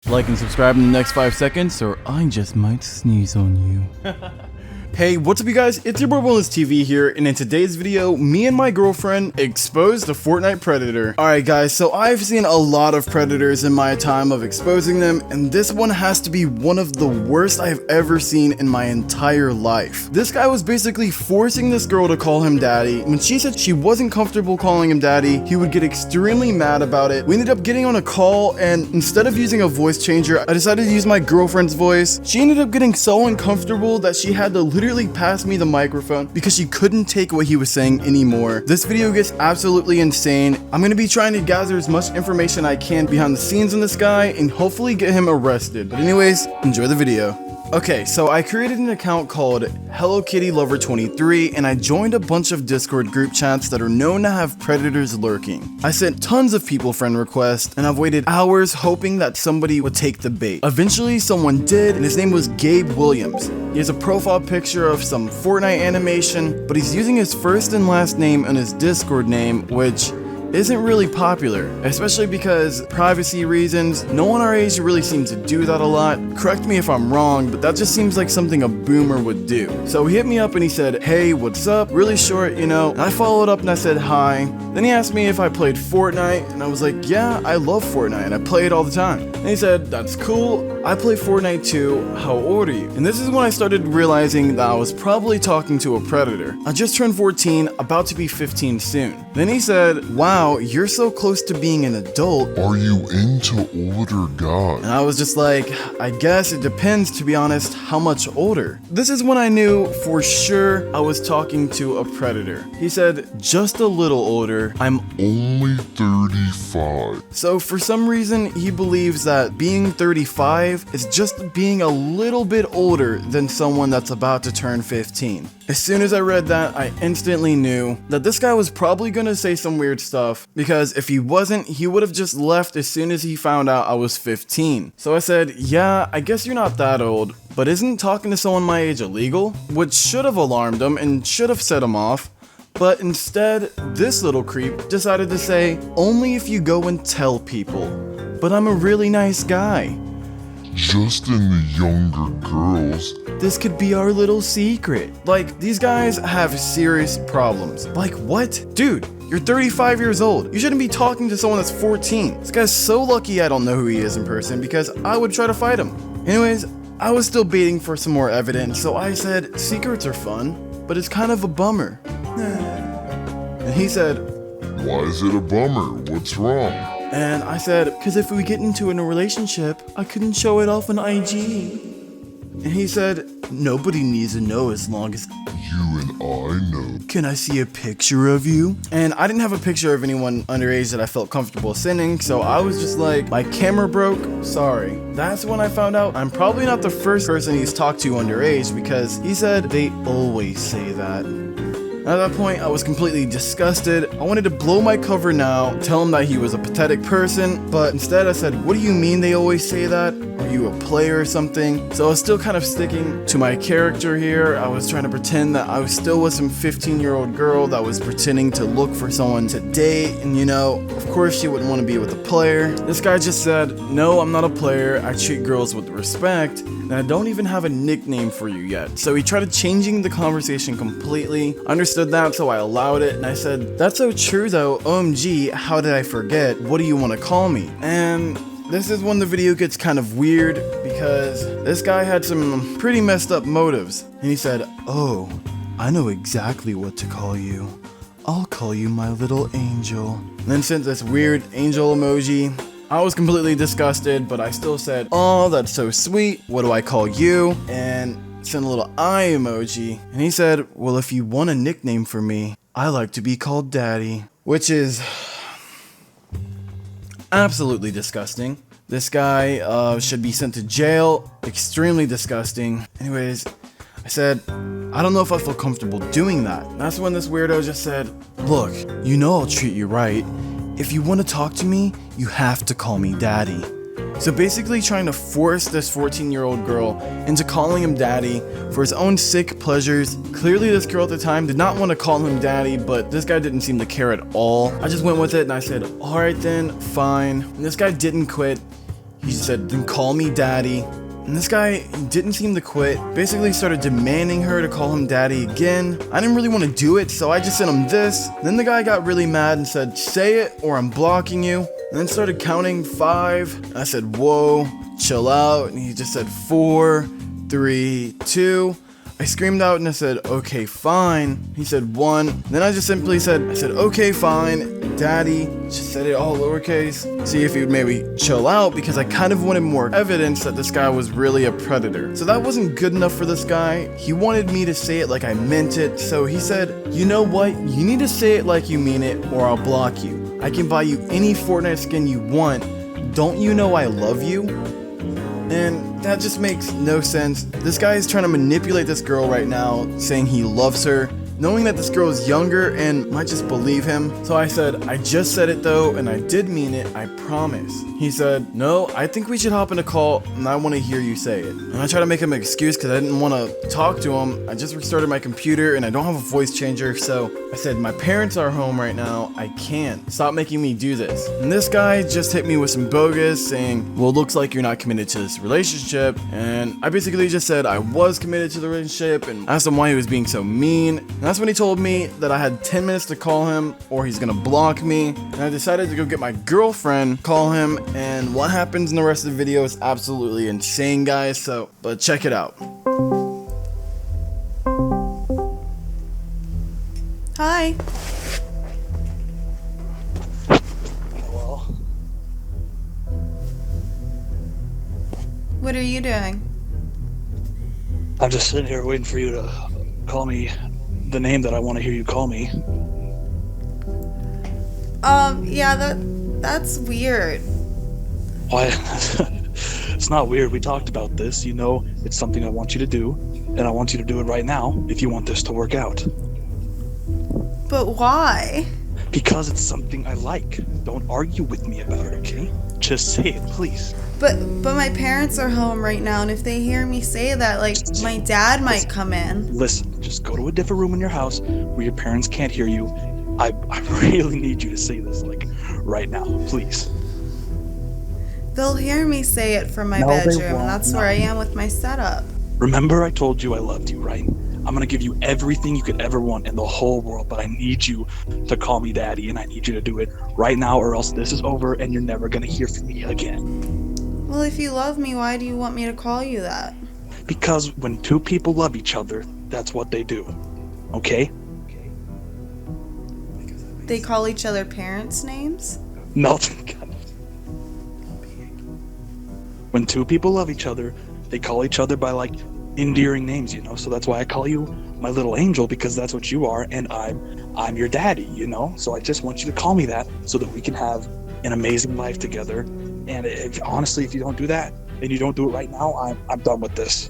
Like and subscribe in the next 5 seconds, or I just might sneeze on you. Hey, what's up you guys? It's your boy BonelessTV here, and in today's video, me and my girlfriend exposed the Fortnite predator. Alright guys, so I've seen a lot of predators in my time of exposing them, and this one has to be one of the worst I've ever seen in my entire life. This guy was basically forcing this girl to call him daddy. When she said she wasn't comfortable calling him daddy, he would get extremely mad about it. We ended up getting on a call, and instead of using a voice changer, I decided to use my girlfriend's voice. She ended up getting so uncomfortable that she had to literally pass me the microphone because she couldn't take what he was saying anymore. This video gets absolutely insane. I'm gonna be trying to gather as much information I can behind the scenes on this guy and hopefully get him arrested. But anyways, enjoy the video. Okay, so I created an account called Hello Kitty Lover 23 and I joined a bunch of Discord group chats that are known to have predators lurking. I sent tons of people friend requests and I've waited hours hoping that somebody would take the bait. Eventually someone did, and his name was Gabe Williams. He has a profile picture of some Fortnite animation, but he's using his first and last name and his Discord name, which isn't really popular, especially because privacy reasons. No one our age really seems to do that a lot. Correct me if I'm wrong, but that just seems like something a boomer would do. So he hit me up and he said, hey, what's up? Really short, you know. And I followed up and I said hi. Then he asked me if I played Fortnite, and I was like, yeah, I love Fortnite and I play it all the time. And he said, that's cool. I play Fortnite too. How old are you? And this is when I started realizing that I was probably talking to a predator. I just turned 14, about to be 15 soon. Then he said, wow, you're so close to being an adult. Are you into older guys? And I was just like, I guess it depends, to be honest, how much older. This is when I knew for sure I was talking to a predator. He said, just a little older. I'm only 35. So for some reason, he believes that being 35 is just being a little bit older than someone that's about to turn 15. As soon as I read that, I instantly knew that this guy was probably gonna say some weird stuff, because if he wasn't, he would have just left as soon as he found out I was 15. So I said, yeah, I guess you're not that old, but isn't talking to someone my age illegal? Which should have alarmed him and should have set him off. But instead, this little creep decided to say, only if you go and tell people. But I'm a really nice guy. Just in the younger girls. This could be our little secret. Like, these guys have serious problems. Like, what? Dude, you're 35 years old. You shouldn't be talking to someone that's 14. This guy's so lucky I don't know who he is in person, because I would try to fight him. Anyways, I was still baiting for some more evidence, so I said, secrets are fun, but it's kind of a bummer. And he said, why is it a bummer? What's wrong? And I said, because if we get into a relationship, I couldn't show it off on IG. And he said, nobody needs to know as long as you and I know. Can I see a picture of you? And I didn't have a picture of anyone underage that I felt comfortable sending, so I was just like, my camera broke, sorry. That's when I found out I'm probably not the first person he's talked to underage, because he said they always say that. At that point, I was completely disgusted. I wanted to blow my cover now, tell him that he was a pathetic person, but instead I said, what do you mean they always say that? Are you a player or something? So I was still kind of sticking to my character here. I was trying to pretend that I was still with some 15-year-old girl that was pretending to look for someone to date, and you know, of course she wouldn't want to be with a player. This guy just said, no, I'm not a player. I treat girls with respect, and I don't even have a nickname for you yet. So he tried changing the conversation completely. Understood that, so I allowed it, and I said, that's so true though, OMG, how did I forget? What do you want to call me? And this is when the video gets kind of weird, because this guy had some pretty messed up motives. And he said, oh, I know exactly what to call you. I'll call you my little angel. And then sent this weird angel emoji. I was completely disgusted, but I still said, oh, that's so sweet. What do I call you? And sent a little eye emoji. And he said, well, if you want a nickname for me, I like to be called Daddy. Which is absolutely disgusting. This guy should be sent to jail. Extremely disgusting. Anyways, I said, I don't know if I feel comfortable doing that. That's when this weirdo just said, look, you know I'll treat you right. If you want to talk to me, you have to call me Daddy. So basically trying to force this 14-year-old girl into calling him daddy for his own sick pleasures. Clearly this girl at the time did not want to call him daddy, but this guy didn't seem to care at all. I just went with it and I said, alright then, fine. And this guy didn't quit. He He said, then call me daddy. And this guy didn't seem to quit, basically started demanding her to call him daddy again. I didn't really want to do it, so I just sent him this. Then the guy got really mad and said, say it or I'm blocking you. And then started counting 5. I said, whoa, chill out. And he just said 4, 3, 2. I screamed out and I said, okay, fine. He said 1. Then I just simply said, okay, fine. Daddy, just said it all lowercase. See if he would maybe chill out, because I kind of wanted more evidence that this guy was really a predator. So that wasn't good enough for this guy. He wanted me to say it like I meant it. So he said, you know what? You need to say it like you mean it or I'll block you. I can buy you any Fortnite skin you want. Don't you know I love you? And that just makes no sense. This guy is trying to manipulate this girl right now, saying he loves her, knowing that this girl is younger and might just believe him. So I said, I just said it though, and I did mean it, I promise. He said, no, I think we should hop in a call, and I want to hear you say it. And I tried to make him an excuse because I didn't want to talk to him. I just restarted my computer, and I don't have a voice changer, so I said, my parents are home right now, I can't. Stop making me do this. And this guy just hit me with some bogus, saying, well, it looks like you're not committed to this relationship. And I basically just said I was committed to the relationship, and asked him why he was being so mean. And that's when he told me that I had 10 minutes to call him, or he's gonna block me. And I decided to go get my girlfriend, call him, and what happens in the rest of the video is absolutely insane, guys, but check it out. Hi. Well, What are you doing? I'm just sitting here waiting for you to call me the name that I want to hear you call me. Yeah, that's weird. Why? It's not weird. We talked about this. You know, it's something I want you to do, and I want you to do it right now if you want this to work out. But why? Because it's something I like. Don't argue with me about it, okay? Just say it, please. But my parents are home right now, and if they hear me say that, like, my dad might come in. Listen, just go to a different room in your house where your parents can't hear you. I really need you to say this, like, right now, please. They'll hear me say it from my No, they bedroom, won't. and that's where I am with my setup. Remember I told you I loved you, right? I'm gonna give you everything you could ever want in the whole world, but I need you to call me daddy, and I need you to do it right now, or else this is over and you're never gonna hear from me again. Well, if you love me, why do you want me to call you that? Because when two people love each other, that's what they do, okay? They call each other parents' names? No. When two people love each other, they call each other by, like, endearing names, you know? So that's why I call you my little angel, because that's what you are, and I'm your daddy, you know? So I just want you to call me that so that we can have an amazing life together. And honestly, if you don't do that, and you don't do it right now, I'm done with this.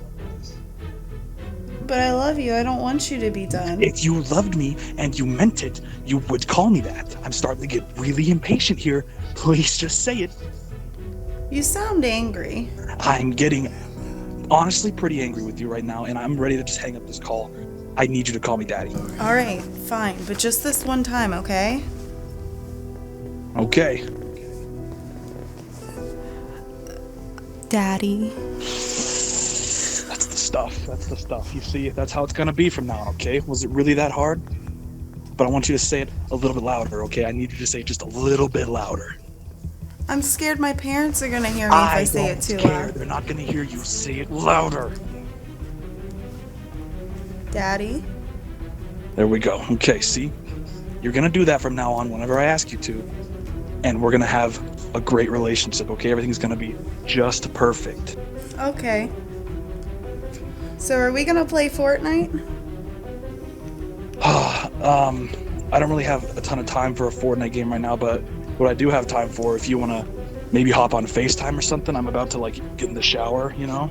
But I love you. I don't want you to be done. If you loved me and you meant it, you would call me that. I'm starting to get really impatient here. Please just say it. You sound angry. I'm getting honestly pretty angry with you right now, and I'm ready to just hang up this call. I need you to call me daddy. All right, fine. But just this one time, okay? Okay. Daddy. That's the stuff. That's the stuff. You see, that's how it's gonna be from now on, okay? Was it really that hard? But I want you to say it a little bit louder, okay? I need you to say it just a little bit louder. I'm scared my parents are gonna hear me if I say it too loud. They're not gonna hear you. Say it louder. Daddy? There we go. Okay, see? You're gonna do that from now on whenever I ask you to. And we're gonna have a great relationship, okay? Everything's gonna be just perfect. Okay. So are we gonna play Fortnite? I don't really have a ton of time for a Fortnite game right now, but what I do have time for, if you wanna maybe hop on FaceTime or something, I'm about to, like, get in the shower, you know?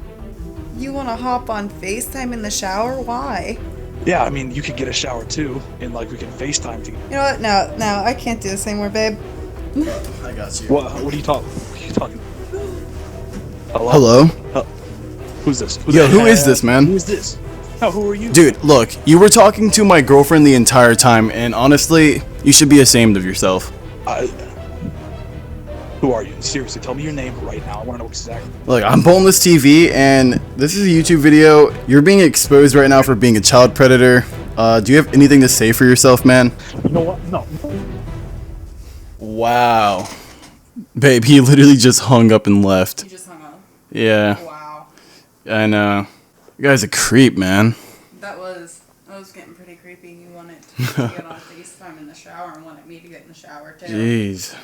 You wanna hop on FaceTime in the shower? Why? Yeah, I mean, you could get a shower too, and, like, we can FaceTime together. You know what? No, I can't do this anymore, babe. I got you. What are you talking? What are you talking? Hello? Who's this? Yo, who is this, man? Who is this? No, who are you? Dude, look, you were talking to my girlfriend the entire time, and honestly, you should be ashamed of yourself. Who are you? Seriously, tell me your name right now. I want to know exactly. Look, I'm BonelessTV, and this is a YouTube video. You're being exposed right now for being a child predator. Do you have anything to say for yourself, man? You know what? No. Wow. Babe, he literally just hung up and left. You just hung up. Yeah, Wow. I know. You guy's a creep, man. That was getting pretty creepy. You wanted to get on FaceTime in the shower and wanted me to get in the shower too. Jeez.